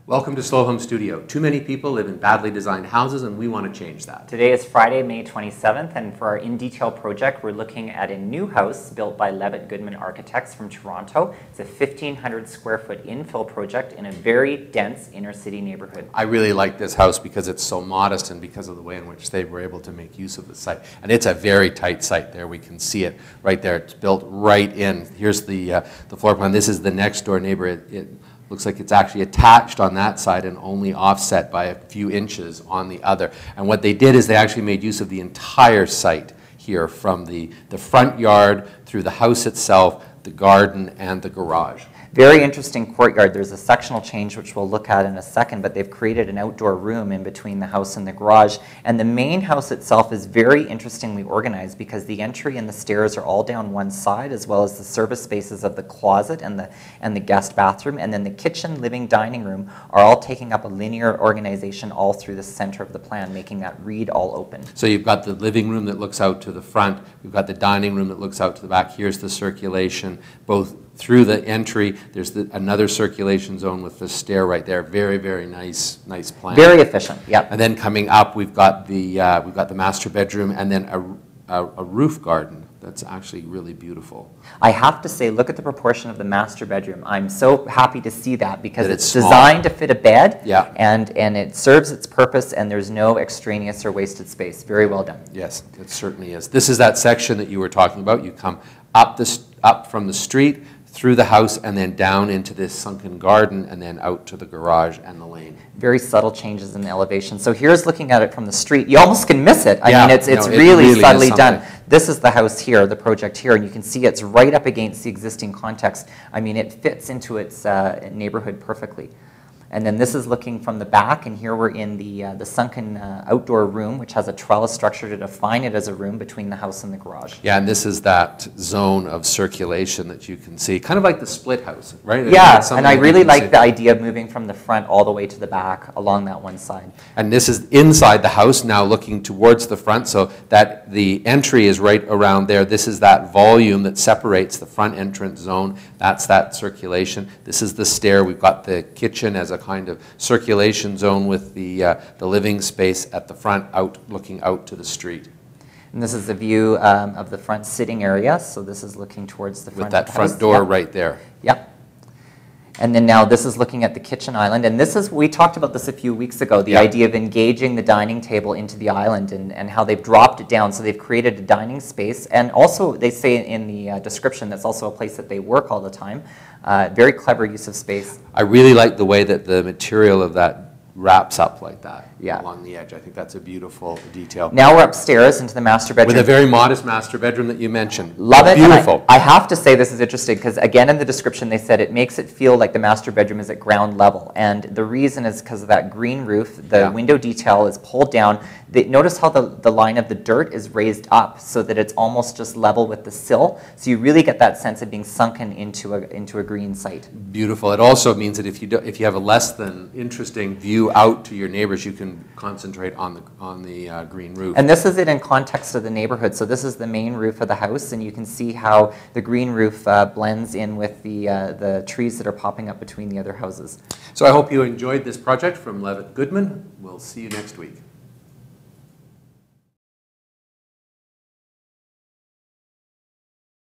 Welcome to Slow Home Studio. Too many people live in badly designed houses and we want to change that. Today is Friday, May 27th, and for our In Detail project, we're looking at a new house built by Levitt Goodman Architects from Toronto. It's a 1,500 square foot infill project in a very dense inner city neighborhood. I really like this house because it's so modest and because of the way in which they were able to make use of the site. And it's a very tight site there. We can see it right there. It's built right in. Here's the floor plan. This is the next door neighbor. It looks like it's actually attached on that side and only offset by a few inches on the other. And what they did is they actually made use of the entire site here, from the front yard through the house itself, the garden, and the garage. Very interesting courtyard. There's a sectional change which we'll look at in a second, but they've created an outdoor room in between the house and the garage. And the main house itself is very interestingly organized because the entry and the stairs are all down one side, as well as the service spaces of the closet and the guest bathroom. And then the kitchen, living, dining room are all taking up a linear organization all through the center of the plan, making that read all open. So you've got the living room that looks out to the front. We've got the dining room that looks out to the back. Here's the circulation, both through the entry. There's another circulation zone with the stair right there. Very, very nice plan. Very efficient. Yep. And then coming up, we've got the master bedroom, and then a roof garden that's actually really beautiful. I have to say, look at the proportion of the master bedroom. I'm so happy to see that because it's small, designed to fit a bed, yeah, and it serves its purpose, and there's no extraneous or wasted space. Very well done. Yes, it certainly is. This is that section that you were talking about. You come up from the street, through the house, and then down into this sunken garden, and then out to the garage and the lane. Very subtle changes in the elevation. So here's looking at it from the street. You almost can miss it. I mean, it's it really subtly done. This is the house here, the project here, and you can see it's right up against the existing context. I mean, it fits into its neighborhood perfectly. And then this is looking from the back, and here we're in the sunken outdoor room, which has a trellis structure to define it as a room between the house and the garage. Yeah, and this is that zone of circulation that you can see, kind of like the split house, right? Yeah, and I really like the idea of moving from the front all the way to the back along that one side. And this is inside the house, now looking towards the front, so that the entry is right around there. This is that volume that separates the front entrance zone. That's that circulation. This is the stair. We've got the kitchen as a kind of circulation zone with the living space at the front, looking out to the street. And this is the view of the front sitting area. So this is looking towards the front. With that front door right there. Yep. And then now this is looking at the kitchen island. And this is, we talked about this a few weeks ago, the idea of engaging the dining table into the island and how they've dropped it down. So they've created a dining space. And also they say in the description that's also a place that they work all the time. Very clever use of space. I really like the way that the material of that wraps up like that along the edge. I think that's a beautiful detail. Now we're upstairs into the master bedroom. With a very modest master bedroom that you mentioned. Love it. Beautiful. I have to say this is interesting because, again, in the description they said it makes it feel like the master bedroom is at ground level. And the reason is because of that green roof. The window detail is pulled down. Notice how the line of the dirt is raised up so that it's almost just level with the sill. So you really get that sense of being sunken into a green site. Beautiful. It also means that if you have a less than interesting view out to your neighbors, you can concentrate on the green roof. And this is it in context of the neighborhood. So this is the main roof of the house, and you can see how the green roof blends in with the trees that are popping up between the other houses. So I hope you enjoyed this project from Levitt Goodman. We'll see you next week.